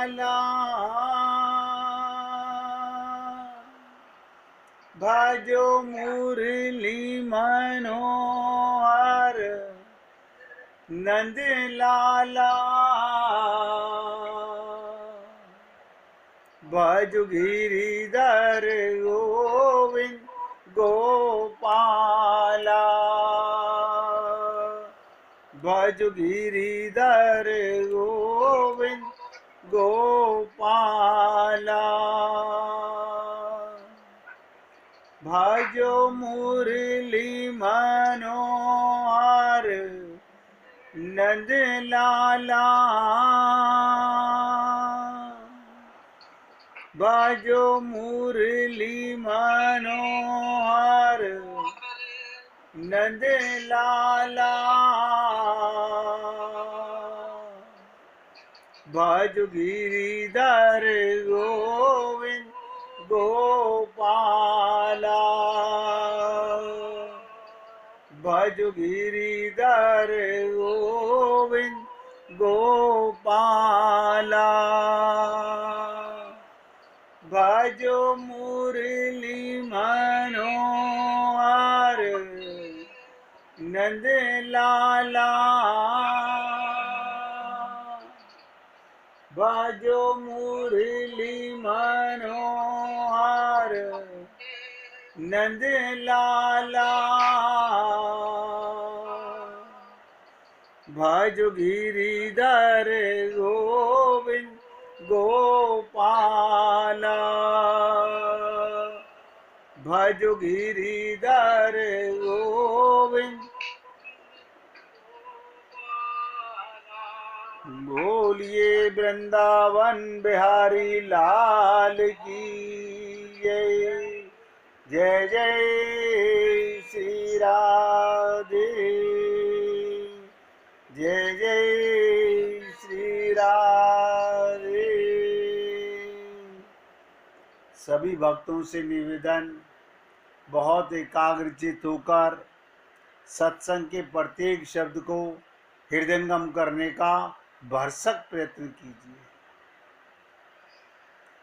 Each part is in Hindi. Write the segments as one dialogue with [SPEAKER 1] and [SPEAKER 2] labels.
[SPEAKER 1] लाला भजो मुरली मनोहर नंद लाला भजो गिरिधर गोविंद गोपाला भजो गिरिधर गोविंद गोपाला भजो मुरली मनोहर नंद लाला भजो मुरली मनोहर नंद लाला भजो गिरिधर गोविंद गोपाला भजो गिरिधर गोविंद गोपाला भजो मुरली मनोहर नंद लाला भजो मुरली मनोहर नंद लाला भजो गिरिधर गोविंद गोपाला भजो गिरिधर गोविंद बोलिए वृंदावन बिहारी लाल की जय जय श्री राधे जय जय श्री राधे। सभी भक्तों से निवेदन, बहुत एकाग्रचित होकर सत्संग के प्रत्येक शब्द को हृदयंगम करने का भरसक प्रयत्न कीजिए।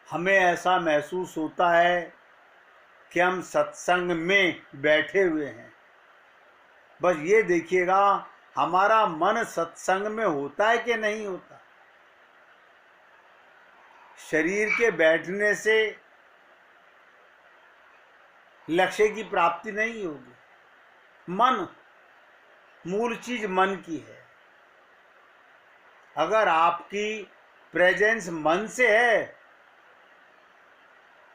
[SPEAKER 1] हमें ऐसा महसूस होता है कि हम सत्संग में बैठे हुए हैं। बस ये देखिएगा हमारा मन सत्संग में होता है कि नहीं होता। शरीर के बैठने से लक्ष्य की प्राप्ति नहीं होगी। मन, मूल चीज मन की है। अगर आपकी प्रेजेंस मन से है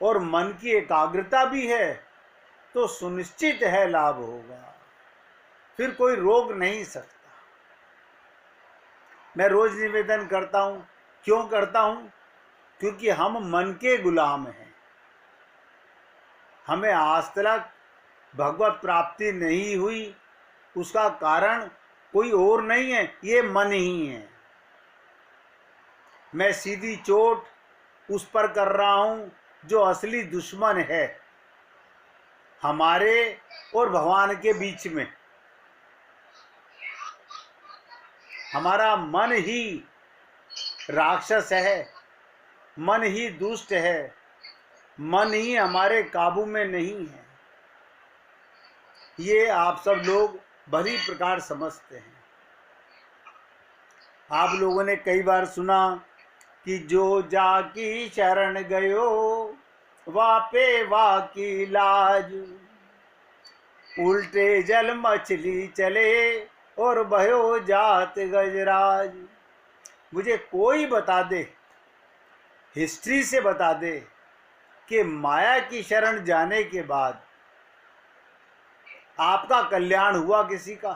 [SPEAKER 1] और मन की एकाग्रता भी है तो सुनिश्चित है लाभ होगा, फिर कोई रोक नहीं सकता। मैं रोज निवेदन करता हूं। क्यों करता हूं? क्योंकि हम मन के गुलाम हैं। हमें आज तक भगवत प्राप्ति नहीं हुई, उसका कारण कोई और नहीं है, ये मन ही है। मैं सीधी चोट उस पर कर रहा हूं जो असली दुश्मन है हमारे और भगवान के बीच में। हमारा मन ही राक्षस है, मन ही दुष्ट है, मन ही हमारे काबू में नहीं है। ये आप सब लोग भली प्रकार समझते हैं। आप लोगों ने कई बार सुना कि जो जाकी शरण गयो वापे वाकी लाज, उल्टे जल मछली चले और भयो जात गजराज। मुझे कोई बता दे, हिस्ट्री से बता दे कि माया की शरण जाने के बाद आपका कल्याण हुआ किसी का?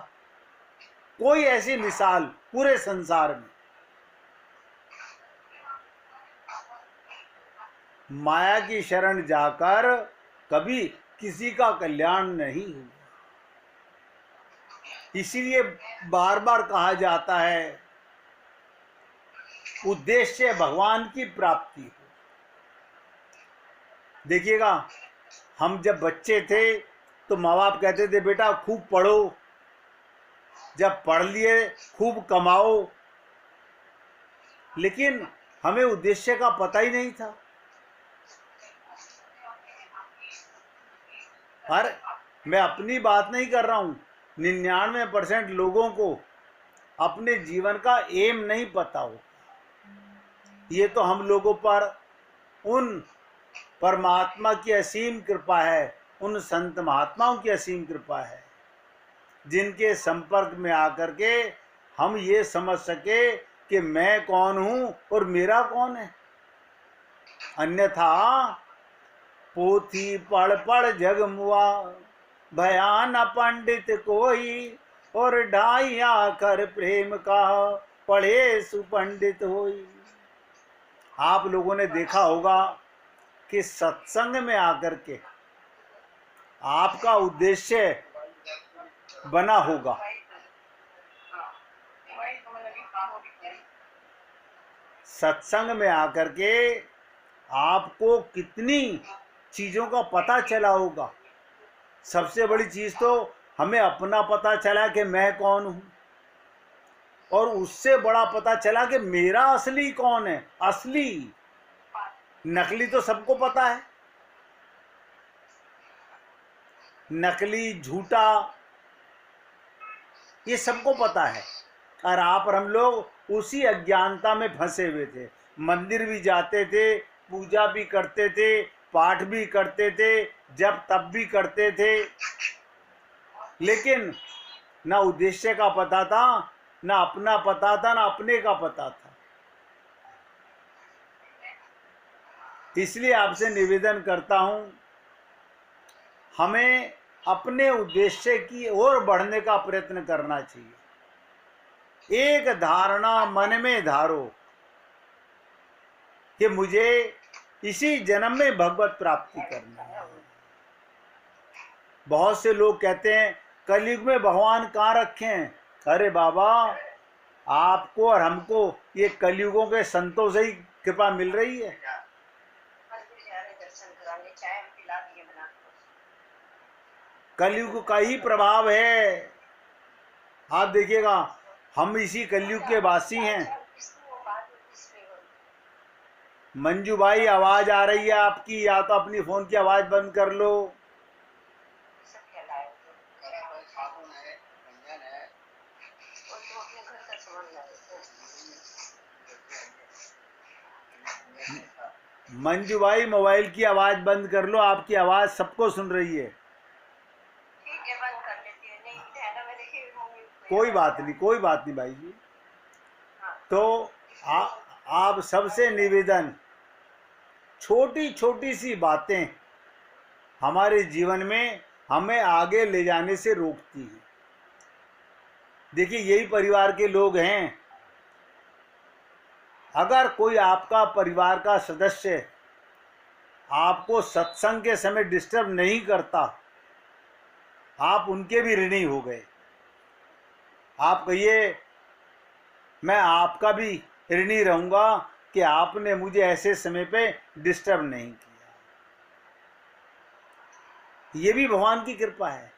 [SPEAKER 1] कोई ऐसी मिसाल पूरे संसार में? माया की शरण जाकर कभी किसी का कल्याण नहीं हुआ। इसीलिए बार बार कहा जाता है उद्देश्य भगवान की प्राप्ति हो। देखिएगा, हम जब बच्चे थे तो माँ बाप कहते थे बेटा खूब पढ़ो, जब पढ़ लिए खूब कमाओ। लेकिन हमें उद्देश्य का पता ही नहीं था। पर मैं अपनी बात नहीं कर रहा हूं, 99% लोगों को अपने जीवन का एम नहीं पता हो। ये तो हम लोगों पर उन परमात्मा की असीम कृपा है, उन संत महात्माओं की असीम कृपा है, जिनके संपर्क में आकर के हम ये समझ सके कि मैं कौन हूं और मेरा कौन है। अन्यथा पोथी पढ़ पढ़ जग मुआ, भयान पंडित कोई, और ढाई आकर प्रेम का पढ़े सुपंडित होई। आप लोगों ने देखा होगा कि सत्संग में आकर के आपका उद्देश्य बना होगा। सत्संग में आकर के आपको कितनी चीज़ों का पता चला होगा। सबसे बड़ी चीज़ तो हमें अपना पता चला कि मैं कौन हूँ, और उससे बड़ा पता चला कि मेरा असली कौन है। असली, नकली तो सबको पता है, नकली झूठा ये सबको पता है। और आप और हम लोग उसी अज्ञानता में फंसे हुए थे। मंदिर भी जाते थे, पूजा भी करते थे, पाठ भी करते थे, जब तब भी करते थे, लेकिन ना उद्देश्य का पता था, ना अपना पता था, ना अपने का पता था। इसलिए आपसे निवेदन करता हूं, हमें अपने उद्देश्य की ओर बढ़ने का प्रयत्न करना चाहिए। एक धारणा मन में धारो कि मुझे इसी जन्म में भगवत प्राप्ति करनी है। बहुत से लोग कहते हैं कलयुग में भगवान कहाँ रखे हैं। अरे बाबा, आपको और हमको ये कलयुगों के संतों से ही कृपा मिल रही है। कलयुग का ही प्रभाव है। आप देखिएगा, हम इसी कलयुग के वासी हैं। मंजू भाई, आवाज आ रही है आपकी, या तो अपनी फोन की आवाज बंद कर लो। मंजू भाई, मोबाइल की आवाज बंद कर लो, आपकी आवाज सबको सुन रही है।
[SPEAKER 2] ठीक है, बंद कर लेती है। नहीं है ना, मैं देखी
[SPEAKER 1] कोई बात नहीं, कोई बात नहीं भाई जी। तो आप सबसे निवेदन, छोटी छोटी सी बातें हमारे जीवन में हमें आगे ले जाने से रोकती हैं। देखिए, यही परिवार के लोग हैं। अगर कोई आपका परिवार का सदस्य आपको सत्संग के समय डिस्टर्ब नहीं करता, आप उनके भी ऋणी हो गए। आप कहिए, मैं आपका भी ऋणी रहूंगा कि आपने मुझे ऐसे समय पे डिस्टर्ब नहीं किया। ये भी भगवान की कृपा है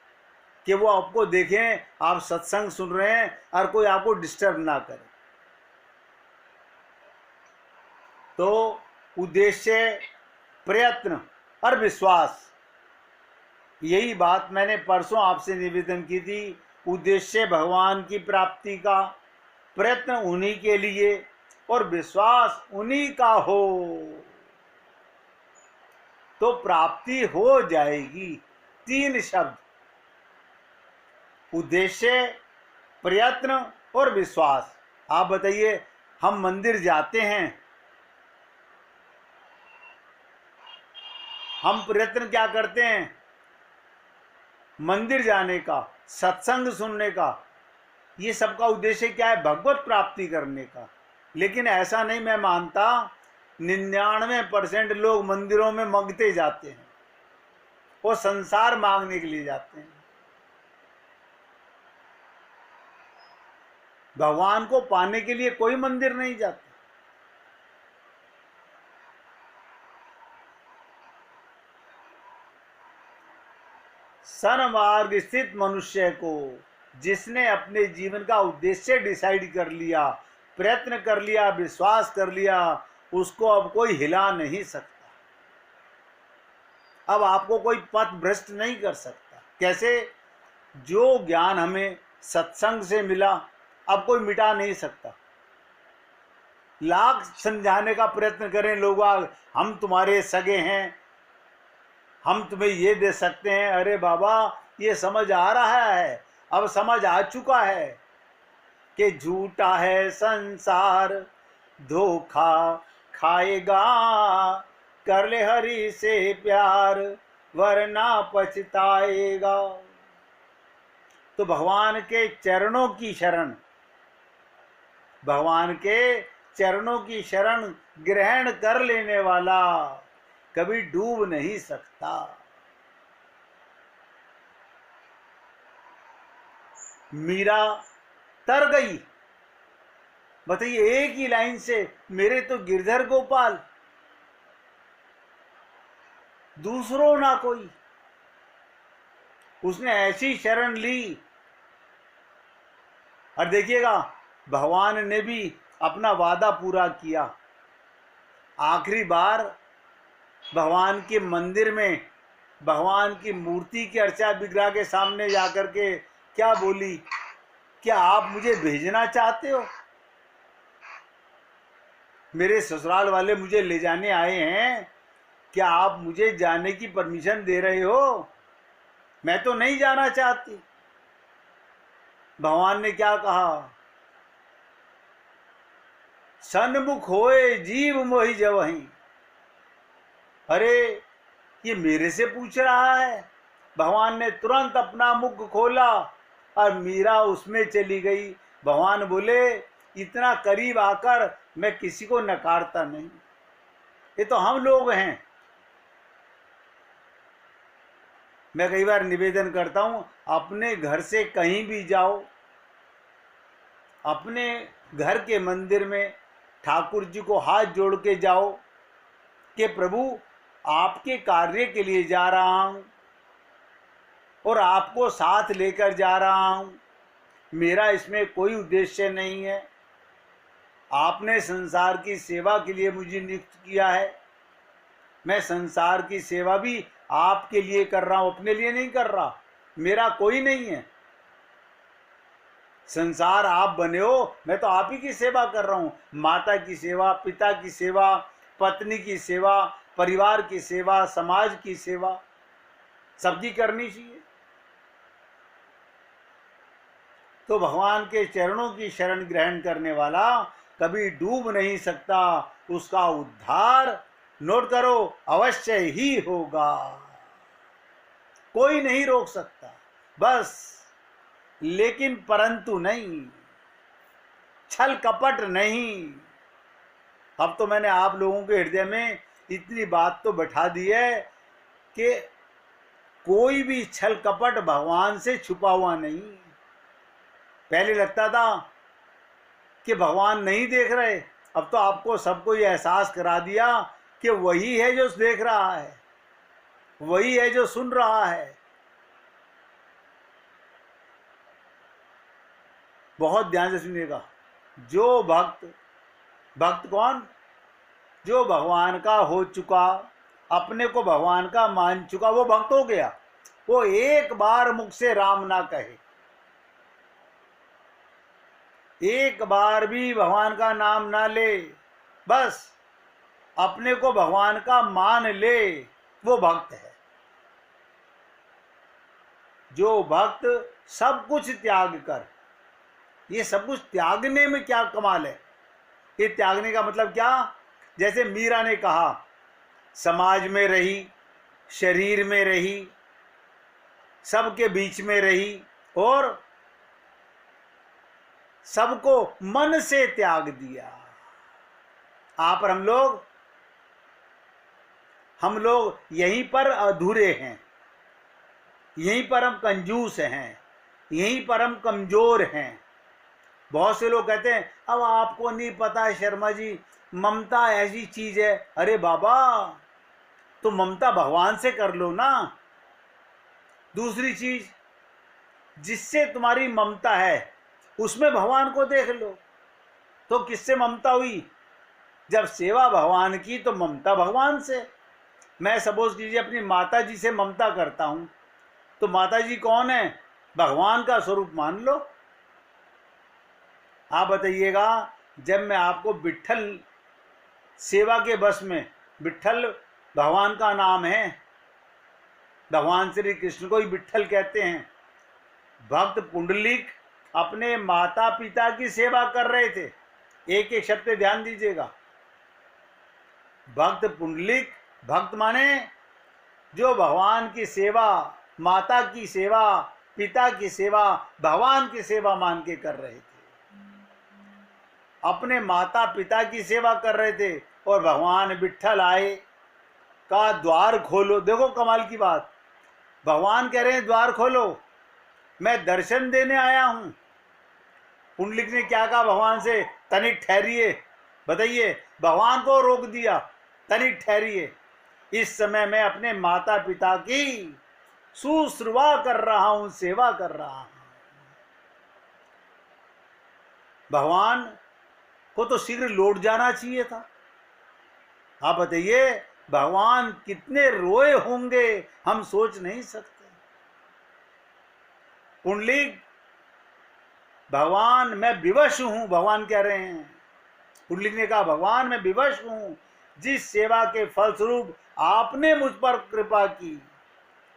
[SPEAKER 1] कि वो आपको देखें, आप सत्संग सुन रहे हैं और कोई आपको डिस्टर्ब ना करे। तो उद्देश्य, प्रयत्न और विश्वास, यही बात मैंने परसों आपसे निवेदन की थी। उद्देश्य भगवान की प्राप्ति का, प्रयत्न उन्हीं के लिए और विश्वास उन्हीं का हो तो प्राप्ति हो जाएगी। 3 शब्द, उद्देश्य, प्रयत्न और विश्वास। आप बताइए, हम मंदिर जाते हैं, हम प्रयत्न क्या करते हैं? मंदिर जाने का, सत्संग सुनने का। ये सबका उद्देश्य क्या है? भगवत प्राप्ति करने का। लेकिन ऐसा नहीं, मैं मानता 99% लोग मंदिरों में मांगते जाते हैं, वो संसार मांगने के लिए जाते हैं। भगवान को पाने के लिए कोई मंदिर नहीं जाता। सन्मार्ग स्थित मनुष्य को, जिसने अपने जीवन का उद्देश्य डिसाइड कर लिया, प्रयत्न कर लिया, विश्वास कर लिया, उसको अब कोई हिला नहीं सकता। अब आपको कोई पथ भ्रष्ट नहीं कर सकता। कैसे? जो ज्ञान हमें सत्संग से मिला अब कोई मिटा नहीं सकता। लाख समझाने का प्रयत्न करें लोग, हम तुम्हारे सगे हैं, हम तुम्हें ये दे सकते हैं। अरे बाबा, ये समझ आ रहा है, अब समझ आ चुका है कि झूठा है संसार, धोखा खाएगा, कर ले हरि से प्यार वरना पछताएगा। तो भगवान के चरणों की शरण, भगवान के चरणों की शरण ग्रहण कर लेने वाला कभी डूब नहीं सकता। मीरा तर गई, बताइए, एक ही लाइन से, मेरे तो गिरधर गोपाल, दूसरों ना कोई। उसने ऐसी शरण ली। और देखिएगा, भगवान ने भी अपना वादा पूरा किया। आखिरी बार भगवान के मंदिर में भगवान की मूर्ति के अर्चा विग्रह के सामने जाकर के क्या बोली? क्या आप मुझे भेजना चाहते हो? मेरे ससुराल वाले मुझे ले जाने आए हैं, क्या आप मुझे जाने की परमिशन दे रहे हो? मैं तो नहीं जाना चाहती। भगवान ने क्या कहा? सन्मुख होए जीव मोहि जवहीं। अरे, ये मेरे से पूछ रहा है। भगवान ने तुरंत अपना मुख खोला और मीरा उसमें चली गई। भगवान बोले, इतना करीब आकर मैं किसी को नकारता नहीं। ये तो हम लोग हैं। मैं कई बार निवेदन करता हूं, अपने घर से कहीं भी जाओ, अपने घर के मंदिर में ठाकुर जी को हाथ जोड़ के जाओ कि प्रभु, आपके कार्य के लिए जा रहा हूं और आपको साथ लेकर जा रहा हूं। मेरा इसमें कोई उद्देश्य नहीं है। आपने संसार की सेवा के लिए मुझे नियुक्त किया है। मैं संसार की सेवा भी आपके लिए कर रहा हूं, अपने लिए नहीं कर रहा। मेरा कोई नहीं है। संसार आप बने हो, मैं तो आप ही की सेवा कर रहा हूं। माता की सेवा, पिता की सेवा, पत्नी की सेवा, परिवार की सेवा, समाज की सेवा, सबकी करनी चाहिए। तो भगवान के चरणों की शरण ग्रहण करने वाला कभी डूब नहीं सकता। उसका उद्धार, नोट करो, अवश्य ही होगा। कोई नहीं रोक सकता। बस, लेकिन परंतु नहीं, छल कपट नहीं। अब तो मैंने आप लोगों के हृदय में इतनी बात तो बैठा दी है कि कोई भी छल कपट भगवान से छुपा हुआ नहीं। पहले लगता था कि भगवान नहीं देख रहे, अब तो आपको सबको ये एहसास करा दिया कि वही है जो देख रहा है, वही है जो सुन रहा है। बहुत ध्यान से सुनिएगा। जो भक्त, भक्त कौन? जो भगवान का हो चुका, अपने को भगवान का मान चुका, वो भक्त हो गया। वो एक बार मुख से राम ना कहे, एक बार भी भगवान का नाम ना ले, बस अपने को भगवान का मान ले, वो भक्त है। जो भक्त सब कुछ त्याग कर, ये सब कुछ त्यागने में क्या कमाल है? ये त्यागने का मतलब क्या? जैसे मीरा ने कहा, समाज में रही, शरीर में रही, सबके बीच में रही और सबको मन से त्याग दिया। आप और हम लोग यहीं पर अधूरे हैं, यहीं पर हम कंजूस हैं, यहीं पर हम कमजोर हैं। बहुत से लोग कहते हैं, अब आपको नहीं पता शर्मा जी, ममता ऐसी चीज है। अरे बाबा, तो ममता भगवान से कर लो ना। दूसरी चीज, जिससे तुम्हारी ममता है उसमें भगवान को देख लो। तो किससे ममता हुई? जब सेवा भगवान की तो ममता भगवान से। मैं सपोज कीजिए अपनी माता जी से ममता करता हूँ, तो माता जी कौन है? भगवान का स्वरूप मान लो। आप बताइएगा, जब मैं आपको विट्ठल सेवा के बस में, विट्ठल भगवान का नाम है, भगवान श्री कृष्ण को ही विट्ठल कहते हैं। भक्त पुंडलिक अपने माता पिता की सेवा कर रहे थे। एक एक शब्द पे ध्यान दीजिएगा। भक्त पुंडलिक, भक्त माने जो भगवान की सेवा, माता की सेवा, पिता की सेवा, भगवान की सेवा मान के कर रहे थे। अपने माता पिता की सेवा कर रहे थे और भगवान विट्ठल आए, का द्वार खोलो। देखो कमाल की बात, भगवान कह रहे हैं द्वार खोलो, मैं दर्शन देने आया हूं। पुंडलिक ने क्या कहा भगवान से? तनिक ठहरिए। बताइए, भगवान को रोक दिया, तनिक ठहरिए, इस समय मैं अपने माता पिता की शुश्रूषा कर रहा हूं, सेवा कर रहा हूं। भगवान को तो शीघ्र लौट जाना चाहिए था। आप बताइए, भगवान कितने रोए होंगे, हम सोच नहीं सकते। पुंडलिक, भगवान मैं विवश हूं, भगवान कह रहे हैं। पुंडलिक ने कहा भगवान मैं विवश हूं, जिस सेवा के फलस्वरूप आपने मुझ पर कृपा की,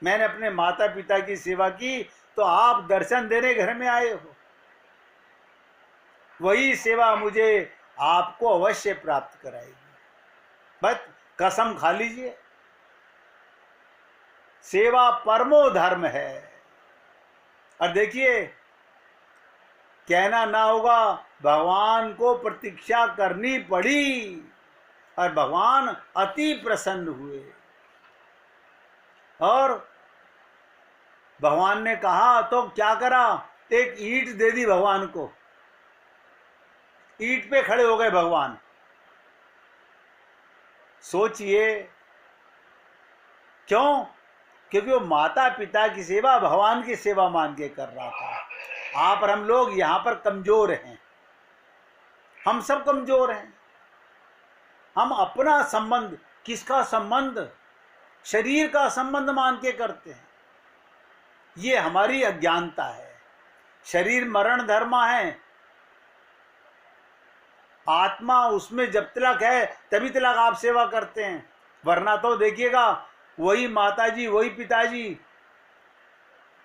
[SPEAKER 1] मैंने अपने माता पिता की सेवा की, तो आप दर्शन देने घर में आए हो, वही सेवा मुझे आपको अवश्य प्राप्त कराएगी। बस कसम खा लीजिए, सेवा परमो धर्म है। और देखिए, कहना ना होगा, भगवान को प्रतीक्षा करनी पड़ी और भगवान अति प्रसन्न हुए। और भगवान ने कहा तो क्या करा? एक ईंट दे दी भगवान को, ईंट पे खड़े हो गए भगवान। सोचिए, क्यों? क्योंकि वो माता पिता की सेवा भगवान की सेवा मान के कर रहा था। आप और हम लोग यहाँ पर कमजोर हैं, हम सब कमजोर हैं। हम अपना संबंध, किसका संबंध? शरीर का संबंध मान के करते हैं। ये हमारी अज्ञानता है। शरीर मरण धर्मा है, आत्मा उसमें जब तक है तभी तक आप सेवा करते हैं, वरना तो देखिएगा वही माताजी, वही पिताजी,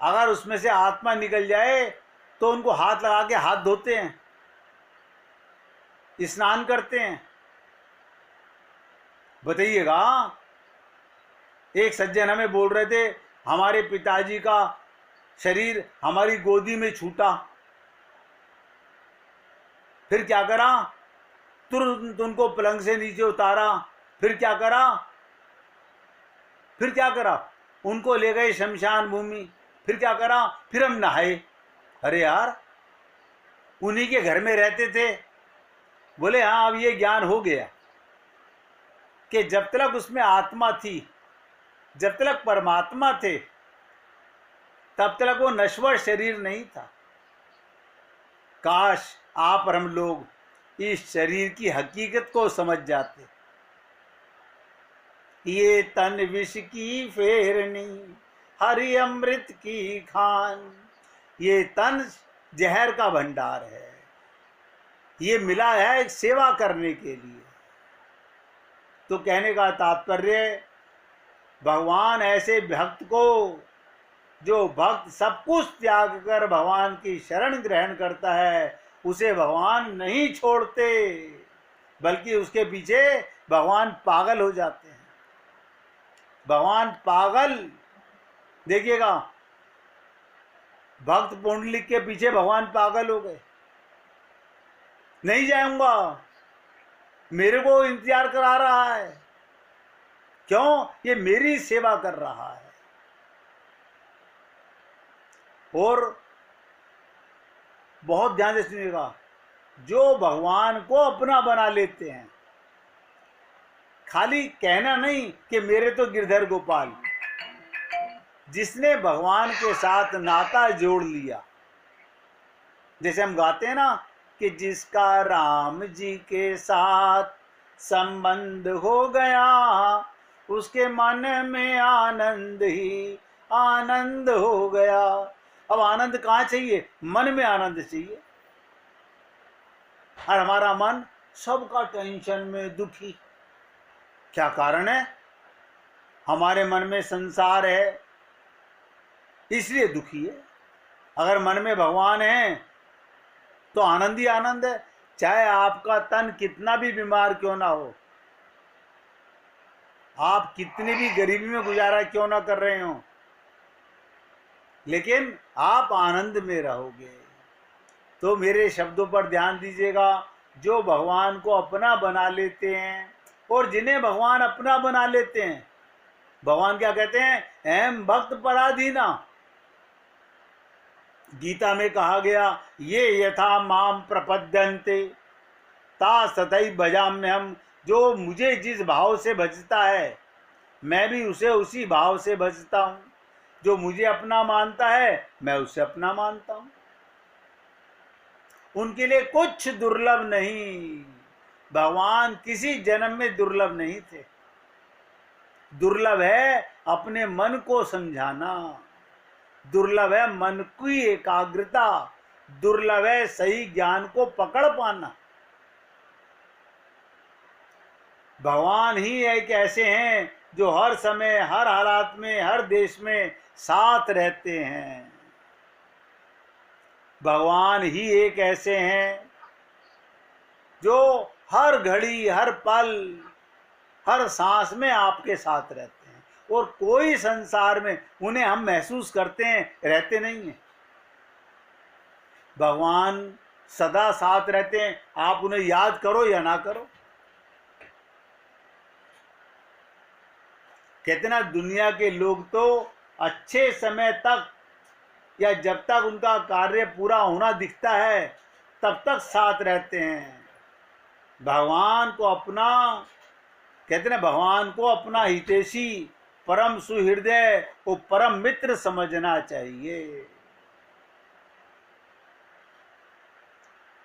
[SPEAKER 1] अगर उसमें से आत्मा निकल जाए तो उनको हाथ लगा के हाथ धोते हैं, स्नान करते हैं। बताइएगा, एक सज्जन हमें बोल रहे थे हमारे पिताजी का शरीर हमारी गोदी में छूटा, फिर क्या करा? तुरंत उनको पलंग से नीचे उतारा। फिर क्या करा? फिर क्या करा? उनको ले गए शमशान भूमि। फिर क्या करा? फिर हम नहाए। अरे यार, उन्हीं के घर में रहते थे। बोले हाँ, अब ये ज्ञान हो गया कि जब तक उसमें आत्मा थी, जब तक परमात्मा थे, तब तक वो नश्वर शरीर नहीं था। काश आप और हम लोग इस शरीर की हकीकत को समझ जाते। ये तन विष की फेरनी, हरि अमृत की खान। ये तन जहर का भंडार है, ये मिला है एक सेवा करने के लिए। तो कहने का तात्पर्य, भगवान ऐसे भक्त को, जो भक्त सब कुछ त्याग कर भगवान की शरण ग्रहण करता है, उसे भगवान नहीं छोड़ते, बल्कि उसके पीछे भगवान पागल हो जाते हैं। भगवान पागल, देखिएगा, भक्त पुंडलिक के पीछे भगवान पागल हो गए। नहीं जाऊंगा, मेरे को इंतजार करा रहा है। क्यों? ये मेरी सेवा कर रहा है। और बहुत ध्यान से सुनिएगा, जो भगवान को अपना बना लेते हैं, खाली कहना नहीं कि मेरे तो गिरधर गोपाल, जिसने भगवान के साथ नाता जोड़ लिया। जैसे हम गाते हैं ना कि जिसका राम जी के साथ संबंध हो गया, उसके मन में आनंद ही आनंद हो गया। अब आनंद कहाँ चाहिए? मन में आनंद चाहिए। और हमारा मन सबका टेंशन में दुखी। क्या कारण है? हमारे मन में संसार है, इसलिए दुखी है। अगर मन में भगवान है तो आनंद ही आनंद है। चाहे आपका तन कितना भी बीमार क्यों ना हो, आप कितनी भी गरीबी में गुजारा क्यों ना कर रहे हो, लेकिन आप आनंद में रहोगे। तो मेरे शब्दों पर ध्यान दीजिएगा। जो भगवान को अपना बना लेते हैं, और जिन्हें भगवान अपना बना लेते हैं, भगवान क्या कहते हैं? अहम भक्त पराधीना। गीता में कहा गया, ये यथा माम प्रपद्यन्ते ता तथैव भजाम्यहम्। जो मुझे जिस भाव से भजता है, मैं भी उसे उसी भाव से भजता हूँ। जो मुझे अपना मानता है, मैं उसे अपना मानता हूँ। उनके लिए कुछ दुर्लभ नहीं। भगवान किसी जन्म में दुर्लभ नहीं थे। दुर्लभ है अपने मन को समझाना, दुर्लभ है मन की एकाग्रता, दुर्लभ है सही ज्ञान को पकड़ पाना। भगवान ही एक ऐसे हैं जो हर समय, हर हालात में, हर देश में साथ रहते हैं। भगवान ही एक ऐसे हैं जो हर घड़ी, हर पल, हर सांस में आपके साथ रहते हैं। और कोई संसार में उन्हें हम महसूस करते हैं, रहते नहीं हैं। भगवान सदा साथ रहते हैं, आप उन्हें याद करो या ना करो। कहते ना, दुनिया के लोग तो अच्छे समय तक, या जब तक उनका कार्य पूरा होना दिखता है, तब तक साथ रहते हैं। भगवान को अपना, कहते ना, भगवान को अपना हितैषी, परम सुहृदय और परम मित्र समझना चाहिए।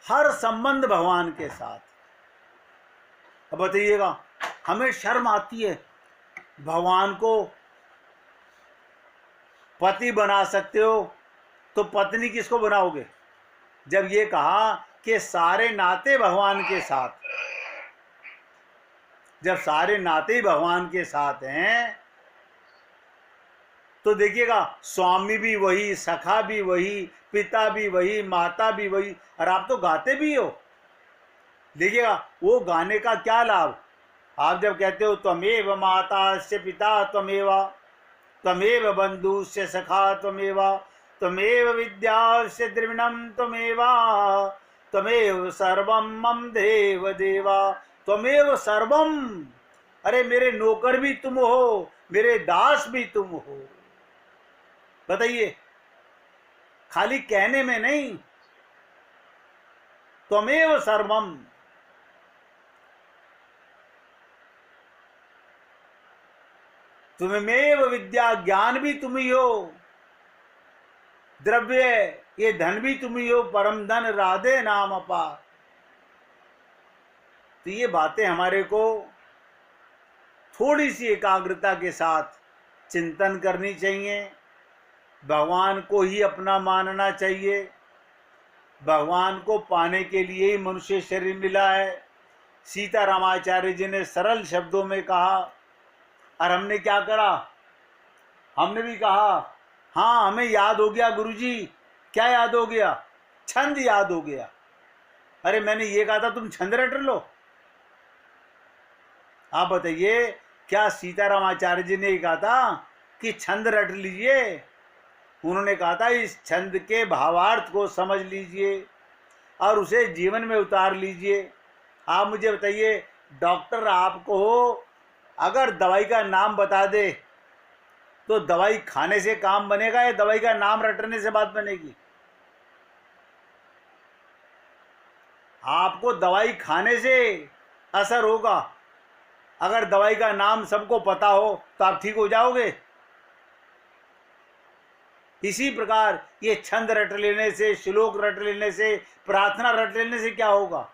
[SPEAKER 1] हर संबंध भगवान के साथ। अब बताइएगा, हमें शर्म आती है, भगवान को पति बना सकते हो तो पत्नी किसको बनाओगे? जब ये कहा कि सारे नाते भगवान के साथ, जब सारे नाते ही भगवान के साथ हैं, तो देखिएगा, स्वामी भी वही, सखा भी वही, पिता भी वही, माता भी वही, और आप तो गाते भी हो। देखिएगा, वो गाने का क्या लाभ? आप जब कहते हो त्वमेव माता से पिता त्वमेवा, त्वमेव बंधु से सखा त्वमेवा, त्वमेव विद्या से द्रविणम त्वमेवा, त्वमेव सर्वम मम देव देवा, त्वमेव सर्वम। अरे मेरे नौकर भी तुम हो, मेरे दास भी तुम हो। बताइए, खाली कहने में नहीं, त्वमेव सर्वम। तुम्हें विद्या, ज्ञान भी तुम ही हो, द्रव्य ये धन भी तुम ही हो, परम धन राधे नाम अपार। तो ये बातें हमारे को थोड़ी सी एकाग्रता के साथ चिंतन करनी चाहिए। भगवान को ही अपना मानना चाहिए। भगवान को पाने के लिए ही मनुष्य शरीर मिला है। सीता रामाचार्य जी ने सरल शब्दों में कहा, और हमने क्या करा? हमने भी कहा, हाँ हमें याद हो गया गुरुजी। क्या याद हो गया? छंद याद हो गया। अरे मैंने ये कहा था तुम छंद रट लो। आप बताइए, क्या सीतारामाचार्य जी ने कहा था कि छंद रट लीजिए? उन्होंने कहा था इस छंद के भावार्थ को समझ लीजिए और उसे जीवन में उतार लीजिए। आप मुझे बताइए, डॉक्टर आपको अगर दवाई का नाम बता दे तो दवाई खाने से काम बनेगा या दवाई का नाम रटने से बात बनेगी? आपको दवाई खाने से असर होगा। अगर दवाई का नाम सबको पता हो तो आप ठीक हो जाओगे। इसी प्रकार ये छंद रट लेने से, श्लोक रट लेने से, प्रार्थना रट लेने से क्या होगा?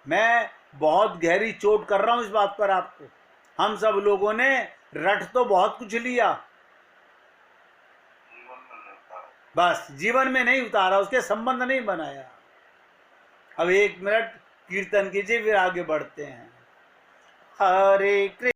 [SPEAKER 1] मैं बहुत गहरी चोट कर रहा हूं इस बात पर आपको। हम सब लोगों ने रट तो बहुत कुछ लिया, बस जीवन में नहीं उतारा, उसके संबंध नहीं बनाया। अब 1 मिनट कीर्तन कीजिए, फिर आगे बढ़ते हैं। हरे कृष्ण।